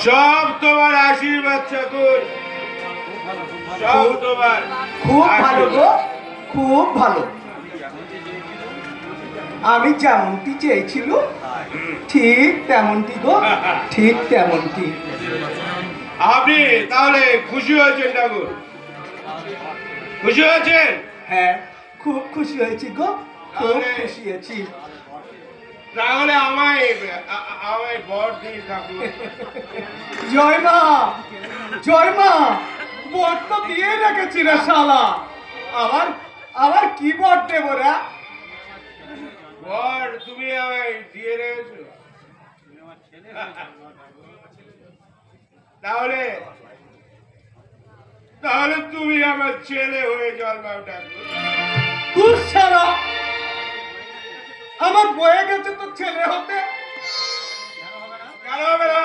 সব তোমার আশীর্বাদ ঠাকুর, সব তোমার। খুব ভালো গো, খুব ভালো। আমি যেমনটি চেয়েছিল ঠিক তেমনটি গো, ঠিক তেমনটি। আপনি তাহলে খুশি হয়েছেন ঠাকুর? খুশি হয়েছেন? হ্যাঁ, খুব খুশি হয়েছি গো, খুব খুশি হয়েছি। তাহলে আমায় আমায় বর দিন ঠাকুর। জয় মা, জয় মা। বর তো দিয়ে রেখেছি রে শালা। আবার আবার কি বর দেবো রে? বর তুমি আমায় দিয়ে রেখেছো? তাহলে তাহলে তুমি আমার ছেলে হয়ে জন্মাও ঠাকুর। তুই শালা, আমার বয়ে গেছে তো ছেলে হতে। কেন হবে না?